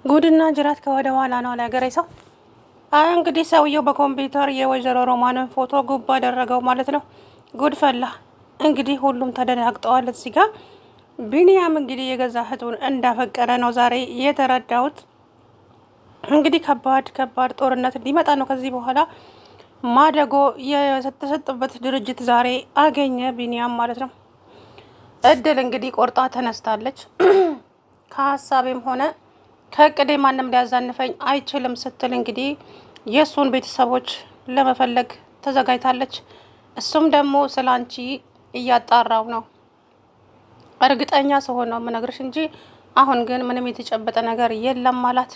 ጉድና ጅራት ከወደ ኋላ ነው ለሀገሬ ሰው። እንግዲህ ሰውየው በኮምፒውተር የወይዘሮ ሮማንን ፎቶ ጉብ አደረገው ማለት ነው። ጉድ ፈላ። እንግዲህ ሁሉም ተደናግጠዋል። እዚህ ጋር ቢኒያም እንግዲህ የገዛ እህቱን እንዳፈቀረ ነው ዛሬ የተረዳሁት። እንግዲህ ከባድ ጦርነት ሊመጣ ነው ከዚህ በኋላ። ማደጎ የተሰጠበት ድርጅት ዛሬ አገኘ ቢኒያም ማለት ነው። እድል እንግዲህ ቆርጣ ተነስታለች። ከሀሳቤም ሆነ ከእቅዴ ማንም ሊያዛንፈኝ አይችልም ስትል እንግዲህ የእሱን ቤተሰቦች ለመፈለግ ተዘጋጅታለች። እሱም ደግሞ ስለ አንቺ እያጣራው ነው። እርግጠኛ ስሆን ነው የምነግርሽ እንጂ አሁን ግን ምንም የተጨበጠ ነገር የለም አላት።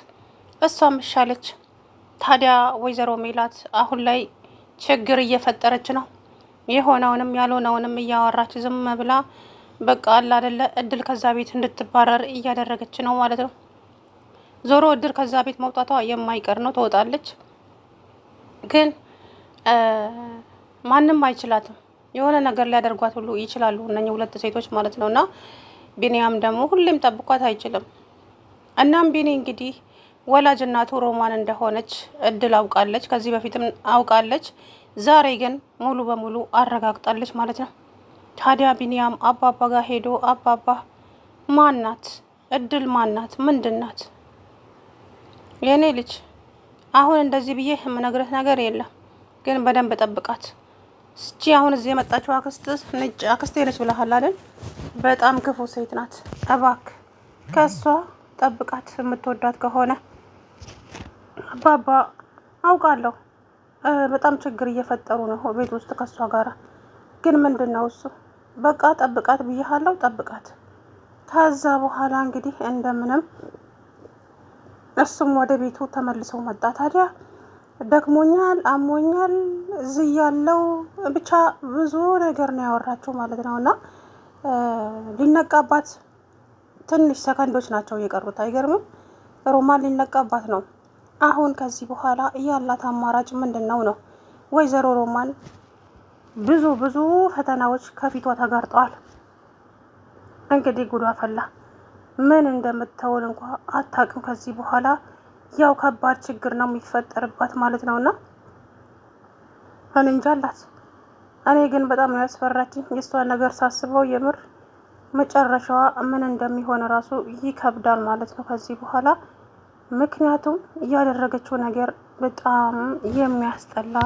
እሷም እሻለች። ታዲያ ወይዘሮ ሜላት አሁን ላይ ችግር እየፈጠረች ነው። የሆነውንም ያልሆነውንም እያወራች ዝም ብላ በቃ አለ አይደለ እድል ከዛ ቤት እንድትባረር እያደረገች ነው ማለት ነው። ዞሮ እድል ከዛ ቤት መውጣቷ የማይቀር ነው። ትወጣለች፣ ግን ማንም አይችላትም። የሆነ ነገር ሊያደርጓት ሁሉ ይችላሉ እነኚህ ሁለት ሴቶች ማለት ነው። እና ቢኒያም ደግሞ ሁሌም ጠብቋት አይችልም። እናም ቢኒ እንግዲህ ወላጅ እናቱ ሮማን እንደሆነች እድል አውቃለች፣ ከዚህ በፊትም አውቃለች። ዛሬ ግን ሙሉ በሙሉ አረጋግጣለች ማለት ነው። ታዲያ ቢኒያም አባባ ጋር ሄዶ አባባ ማናት እድል ማናት ምንድናት? የኔ ልጅ አሁን እንደዚህ ብዬ የምነግርህ ነገር የለም፣ ግን በደንብ ጠብቃት። እስኪ አሁን እዚህ የመጣችው አክስቴ ነች ብለሃል አይደል? በጣም ክፉ ሴት ናት። እባክህ ከሷ ጠብቃት የምትወዳት ከሆነ። አባባ አውቃለሁ በጣም ችግር እየፈጠሩ ነው ቤት ውስጥ ከሷ ጋራ፣ ግን ምንድን ነው እሱ? በቃ ጠብቃት ብዬሃለሁ፣ ጠብቃት። ከዛ በኋላ እንግዲህ እንደምንም እሱም ወደ ቤቱ ተመልሰው መጣ። ታዲያ ደክሞኛል፣ አሞኛል እዚህ ያለው ብቻ ብዙ ነገር ነው ያወራችው ማለት ነው። እና ሊነቃባት ትንሽ ሰከንዶች ናቸው የቀሩት። አይገርምም? ሮማን ሊነቃባት ነው። አሁን ከዚህ በኋላ ያላት አማራጭ ምንድን ነው? ወይዘሮ ሮማን ብዙ ፈተናዎች ከፊቷ ተጋርጠዋል። እንግዲህ ጉዷ ፈላ። ምን እንደምትተውን እንኳ አታውቅም። ከዚህ በኋላ ያው ከባድ ችግር ነው የሚፈጠርባት ማለት ነውና እንጃ አላት። እኔ ግን በጣም ነው ያስፈራችኝ የእሷን ነገር ሳስበው። የምር መጨረሻዋ ምን እንደሚሆን ራሱ ይከብዳል ማለት ነው ከዚህ በኋላ። ምክንያቱም እያደረገችው ነገር በጣም የሚያስጠላ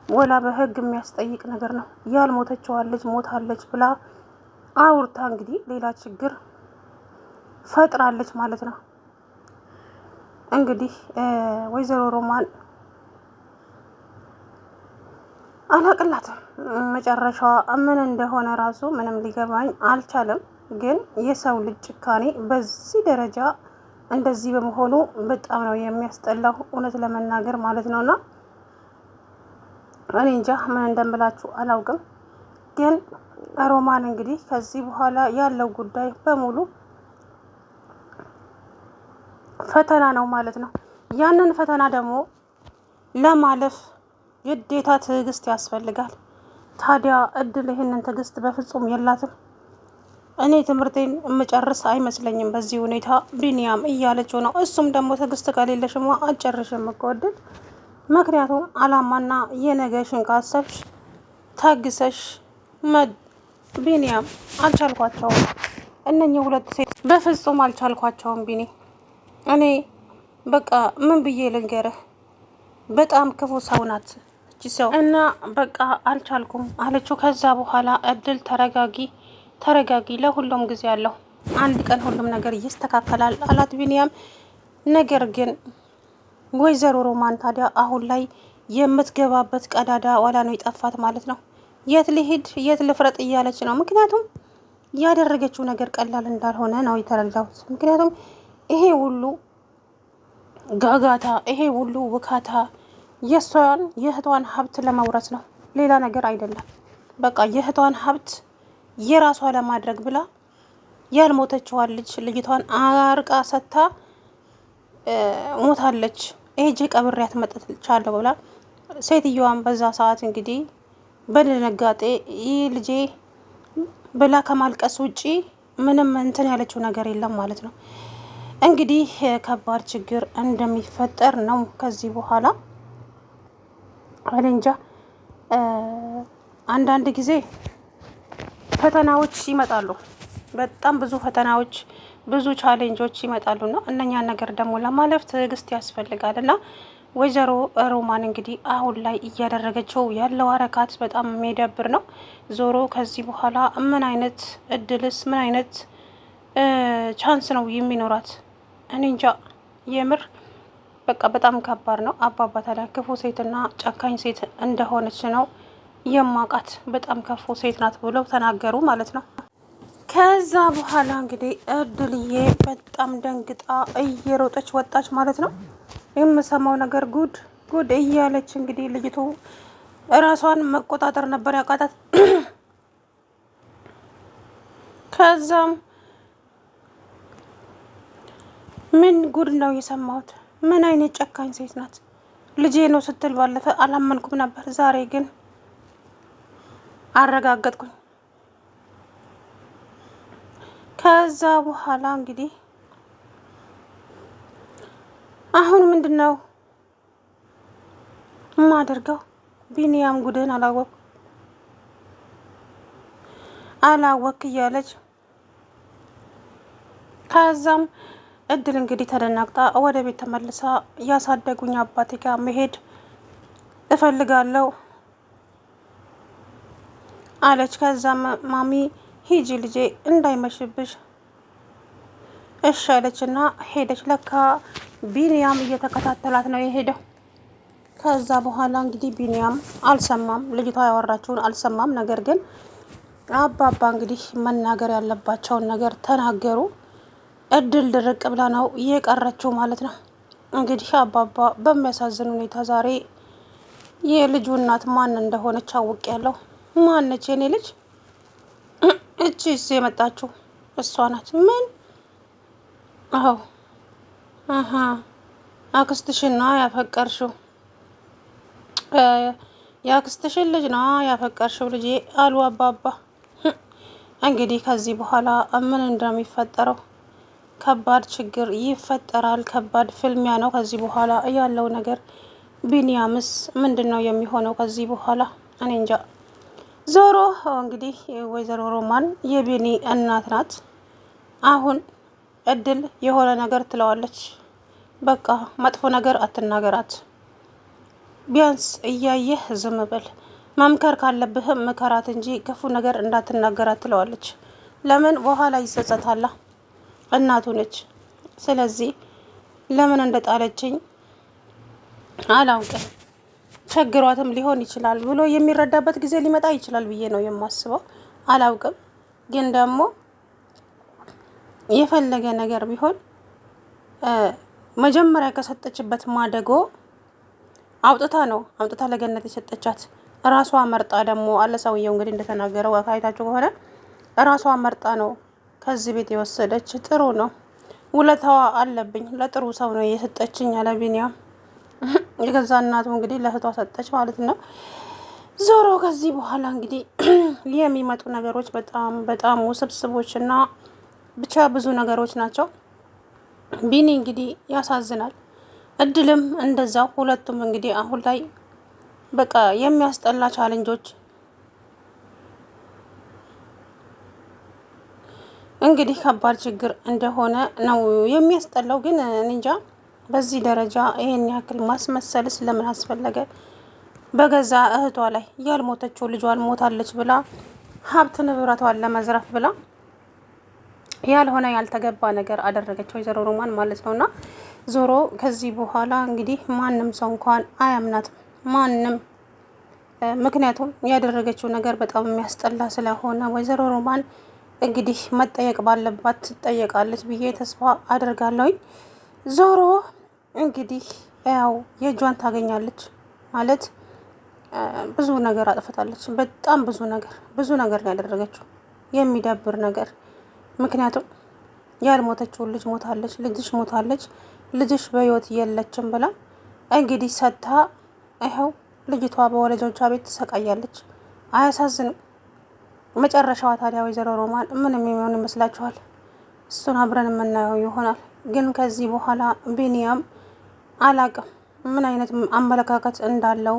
ወላ በህግ የሚያስጠይቅ ነገር ነው። ያልሞተችዋን ልጅ ሞታለች ብላ አውርታ እንግዲህ ሌላ ችግር ፈጥራለች ማለት ነው። እንግዲህ ወይዘሮ ሮማን አላቅላትም መጨረሻዋ ምን እንደሆነ ራሱ ምንም ሊገባኝ አልቻለም። ግን የሰው ልጅ ጭካኔ በዚህ ደረጃ እንደዚህ በመሆኑ በጣም ነው የሚያስጠላው እውነት ለመናገር ማለት ነውና እኔ እንጃ ምን እንደምላችሁ አላውቅም። ግን ሮማን እንግዲህ ከዚህ በኋላ ያለው ጉዳይ በሙሉ ፈተና ነው ማለት ነው። ያንን ፈተና ደግሞ ለማለፍ ግዴታ ትዕግስት ያስፈልጋል። ታዲያ እድል ይህንን ትዕግስት በፍጹም የላትም። እኔ ትምህርቴን የምጨርስ አይመስለኝም በዚህ ሁኔታ ቢኒያም እያለችው ነው። እሱም ደግሞ ትዕግስት ከሌለሽማ አጨርሽም እኮ እድል፣ ምክንያቱም አላማና የነገሽን ካሰብሽ ታግሰሽ ቢኒያም አልቻልኳቸውም። እነኚህ ሁለት ሴት በፍጹም አልቻልኳቸውም ቢኒ። እኔ በቃ ምን ብዬ ልንገርህ፣ በጣም ክፉ ሰው ናት እቺ ሰው እና በቃ አልቻልኩም አለችው። ከዛ በኋላ እድል ተረጋጊ፣ ለሁሉም ጊዜ አለው፣ አንድ ቀን ሁሉም ነገር ይስተካከላል አላት ቢኒያም። ነገር ግን ወይዘሮ ሮማን ታዲያ አሁን ላይ የምትገባበት ቀዳዳ ዋላ ነው የጠፋት ማለት ነው። የት ልሂድ የት ልፍረጥ እያለች ነው። ምክንያቱም ያደረገችው ነገር ቀላል እንዳልሆነ ነው የተረዳሁት። ምክንያቱም ይሄ ሁሉ ጋጋታ፣ ይሄ ሁሉ ውካታ የእህቷን ሀብት ለመውረስ ነው፣ ሌላ ነገር አይደለም። በቃ የእህቷን ሀብት የራሷ ለማድረግ ብላ ያልሞተችዋን ልጅቷን አርቃ ሰታ ሞታለች። ሄጄ ቀብሬያት መጥቻለሁ ብላ ሴትዮዋን በዛ ሰዓት እንግዲህ በድንጋጤ ይህ ልጄ ብላ ከማልቀስ ውጪ ምንም እንትን ያለችው ነገር የለም ማለት ነው። እንግዲህ ከባድ ችግር እንደሚፈጠር ነው ከዚህ በኋላ። እኔ እንጃ አንዳንድ ጊዜ ፈተናዎች ይመጣሉ፣ በጣም ብዙ ፈተናዎች፣ ብዙ ቻሌንጆች ይመጣሉና እነኛን ነገር ደግሞ ለማለፍ ትዕግስት ያስፈልጋል። እና ወይዘሮ ሮማን እንግዲህ አሁን ላይ እያደረገችው ያለው አረካት በጣም የሚደብር ነው። ዞሮ ከዚህ በኋላ ምን አይነት እድልስ ምን አይነት ቻንስ ነው የሚኖራት? እኔ እንጃ የምር በቃ በጣም ከባድ ነው። አባባ ታዲያ ክፉ ሴትና ጨካኝ ሴት እንደሆነች ነው የማውቃት። በጣም ክፉ ሴት ናት ብለው ተናገሩ ማለት ነው። ከዛ በኋላ እንግዲህ እድልዬ በጣም ደንግጣ እየሮጠች ወጣች ማለት ነው። የምሰማው ነገር ጉድ ጉድ እያለች እንግዲህ ልጅቱ እራሷን መቆጣጠር ነበር ያቃታት። ከዛም ምን ጉድ ነው የሰማሁት? ምን አይነት ጨካኝ ሴት ናት? ልጄ ነው ስትል ባለፈ አላመንኩም ነበር፣ ዛሬ ግን አረጋገጥኩኝ። ከዛ በኋላ እንግዲህ አሁን ምንድነው የማደርገው? ቢኒያም ጉድን አላወክ እያለች ከዛም እድል እንግዲህ ተደናግጣ ወደ ቤት ተመልሳ ያሳደጉኝ አባቴ ጋር መሄድ እፈልጋለሁ አለች። ከዛም ማሚ ሂጂ ልጄ እንዳይመሽብሽ እሺ አለችና ሄደች። ለካ ቢኒያም እየተከታተላት ነው የሄደው። ከዛ በኋላ እንግዲህ ቢኒያም አልሰማም፣ ልጅቷ ያወራችውን አልሰማም። ነገር ግን አባባ እንግዲህ መናገር ያለባቸውን ነገር ተናገሩ። እድል ድርቅ ብላ ነው እየቀረችው ማለት ነው። እንግዲህ አባባ በሚያሳዝን ሁኔታ ዛሬ የልጁ እናት ማን እንደሆነች አውቄያለሁ። ማነች የኔ ልጅ? እቺስ የመጣችው እሷ ናት። ምን? አዎ አክስትሽን ነው ያፈቀርሽው? የአክስትሽን ልጅ ነው ያፈቀርሽው ልጄ አሉ አባባ። እንግዲህ ከዚህ በኋላ ምን እንደሚፈጠረው ከባድ ችግር ይፈጠራል። ከባድ ፍልሚያ ነው ከዚህ በኋላ ያለው ነገር። ቢኒያምስ ምንድን ነው የሚሆነው ከዚህ በኋላ? እኔ እንጃ። ዞሮ እንግዲህ ወይዘሮ ሮማን የቢኒ እናት ናት። አሁን እድል የሆነ ነገር ትለዋለች። በቃ መጥፎ ነገር አትናገራት፣ ቢያንስ እያየህ ዝም በል፣ መምከር ካለብህም ምከራት እንጂ ክፉ ነገር እንዳትናገራት ትለዋለች። ለምን? በኋላ ይጸጸታላ፣ እናቱ ነች። ስለዚህ ለምን እንደጣለችኝ አላውቅም፣ ቸግሯትም ሊሆን ይችላል ብሎ የሚረዳበት ጊዜ ሊመጣ ይችላል ብዬ ነው የማስበው። አላውቅም፣ ግን ደግሞ የፈለገ ነገር ቢሆን መጀመሪያ ከሰጠችበት ማደጎ አውጥታ ለገነት የሰጠቻት ራሷ መርጣ ደግሞ አለ ሰውየው እንግዲህ እንደተናገረው አካይታችሁ ከሆነ ራሷ መርጣ ነው ከዚህ ቤት የወሰደች። ጥሩ ነው፣ ውለታዋ አለብኝ፣ ለጥሩ ሰው ነው የሰጠችኝ አለ ቢኒያም። የገዛ እናቱ እንግዲህ ለእህቷ ሰጠች ማለት ነው። ዞሮ ከዚህ በኋላ እንግዲህ የሚመጡ ነገሮች በጣም በጣም ውስብስቦች እና ብቻ ብዙ ነገሮች ናቸው። ቢኒ እንግዲህ ያሳዝናል፣ እድልም እንደዛው። ሁለቱም እንግዲህ አሁን ላይ በቃ የሚያስጠላ ቻሌንጆች እንግዲህ ከባድ ችግር እንደሆነ ነው የሚያስጠላው። ግን እንጃ በዚህ ደረጃ ይሄን ያክል ማስመሰልስ ለምን አስፈለገ? በገዛ እህቷ ላይ ያልሞተችው ልጇን ሞታለች ብላ ሀብት ንብረቷን ለመዝረፍ ብላ ያልሆነ ያልተገባ ነገር አደረገች ወይዘሮ ሮማን ማለት ነውና ዞሮ ከዚህ በኋላ እንግዲህ ማንም ሰው እንኳን አያምናትም፣ ማንም። ምክንያቱም ያደረገችው ነገር በጣም የሚያስጠላ ስለሆነ ወይዘሮ ሮማን እንግዲህ መጠየቅ ባለባት ትጠየቃለች ብዬ ተስፋ አደርጋለሁኝ። ዞሮ እንግዲህ ያው የእጇን ታገኛለች ማለት ብዙ ነገር አጥፍታለች። በጣም ብዙ ነገር ነው ያደረገችው፣ የሚደብር ነገር። ምክንያቱም ያልሞተችውን ልጅ ሞታለች፣ ልጅሽ ሞታለች፣ ልጅሽ በህይወት የለችም ብላ እንግዲህ ሰታ ይኸው ልጅቷ በወላጆቿ ቤት ትሰቃያለች። አያሳዝንም? መጨረሻዋ ታዲያ ወይዘሮ ሮማን ምን የሚሆን ይመስላችኋል? እሱን አብረን የምናየው ይሆናል። ግን ከዚህ በኋላ ቢኒያም አላቅም ምን አይነት አመለካከት እንዳለው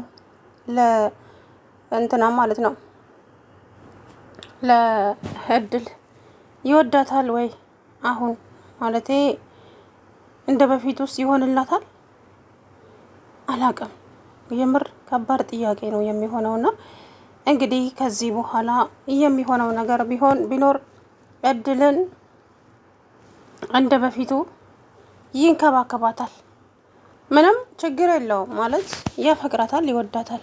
ለእንትና ማለት ነው ለእድል ይወዳታል ወይ አሁን ማለቴ እንደ በፊት ውስጥ ይሆንላታል? አላቅም። የምር ከባድ ጥያቄ ነው የሚሆነውና እንግዲህ ከዚህ በኋላ የሚሆነው ነገር ቢኖር እድልን እንደ በፊቱ ይንከባከባታል። ምንም ችግር የለውም ማለት ያፈቅራታል፣ ይወዳታል።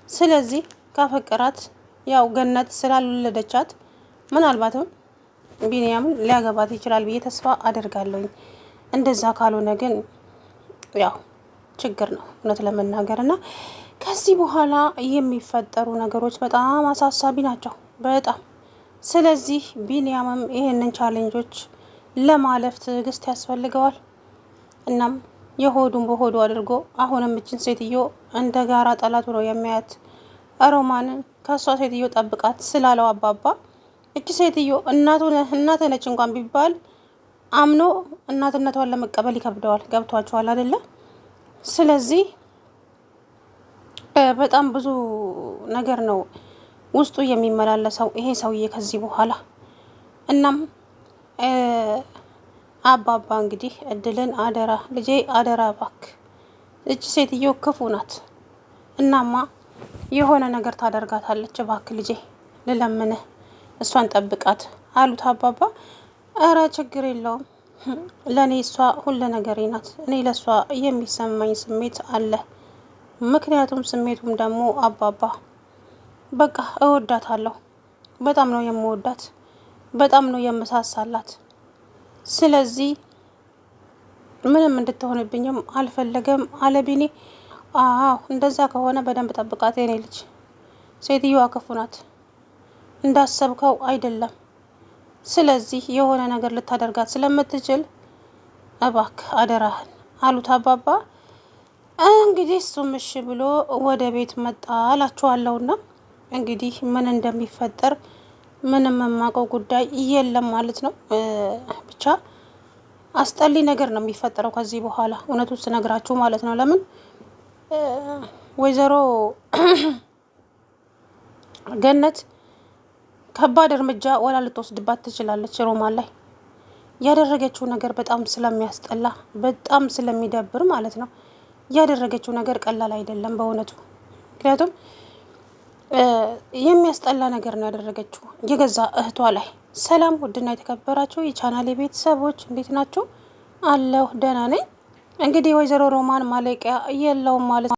ስለዚህ ካፈቀራት ያው ገነት ስላልወለደቻት ምናልባትም ቢኒያም ሊያገባት ይችላል ብዬ ተስፋ አደርጋለሁኝ። እንደዛ ካልሆነ ግን ያው ችግር ነው እውነት ለመናገር እና ከዚህ በኋላ የሚፈጠሩ ነገሮች በጣም አሳሳቢ ናቸው በጣም። ስለዚህ ቢኒያምም ይሄንን ቻሌንጆች ለማለፍ ትዕግስት ያስፈልገዋል። እናም የሆዱን በሆዱ አድርጎ አሁንም እችን ሴትዮ እንደ ጋራ ጠላቱ ነው የሚያያት። ሮማንን ከሷ ሴትዮ ጠብቃት ስላለው አባባ እቺ ሴትዮ እናት ነች እንኳን ቢባል አምኖ እናትነቷን ለመቀበል ይከብደዋል። ገብቷቸዋል አይደለ? ስለዚህ በጣም ብዙ ነገር ነው ውስጡ የሚመላለሰው ይሄ ሰውዬ ከዚህ በኋላ። እናም አባባ እንግዲህ እድልን አደራ ልጄ አደራ ባክ፣ እቺ ሴትዮ ክፉ ናት፣ እናማ የሆነ ነገር ታደርጋታለች፣ ባክ ልጄ ልለምንህ እሷን ጠብቃት አሉት አባባ። እረ ችግር የለውም ለእኔ እሷ ሁሉ ነገሬ ናት። እኔ ለእሷ የሚሰማኝ ስሜት አለ። ምክንያቱም ስሜቱም ደግሞ አባባ በቃ እወዳታለሁ፣ በጣም ነው የምወዳት፣ በጣም ነው የምሳሳላት። ስለዚህ ምንም እንድትሆንብኝም አልፈለገም አለ ቢኒ። አዎ እንደዛ ከሆነ በደንብ ጠብቃት የኔ ልጅ፣ ሴትዮዋ ክፉ ናት፣ እንዳሰብከው አይደለም። ስለዚህ የሆነ ነገር ልታደርጋት ስለምትችል እባክህ አደራህን አሉት አባባ። እንግዲህ እሱም እሺ ብሎ ወደ ቤት መጣ እላችኋለሁና እንግዲህ ምን እንደሚፈጠር ምንም የማውቀው ጉዳይ የለም ማለት ነው። ብቻ አስጠሊ ነገር ነው የሚፈጠረው ከዚህ በኋላ እውነቱን ስነግራችሁ ማለት ነው። ለምን ወይዘሮ ገነት ከባድ እርምጃ ወላ ልትወስድባት ትችላለች። ሮማን ላይ ያደረገችው ነገር በጣም ስለሚያስጠላ በጣም ስለሚደብር ማለት ነው። ያደረገችው ነገር ቀላል አይደለም በእውነቱ። ምክንያቱም የሚያስጠላ ነገር ነው ያደረገችው የገዛ እህቷ ላይ። ሰላም ውድና የተከበራችሁ የቻናሌ ቤተሰቦች እንዴት ናችሁ? አለሁ ደህና ነኝ። እንግዲህ ወይዘሮ ሮማን ማለቂያ የለውም ማለት ነው።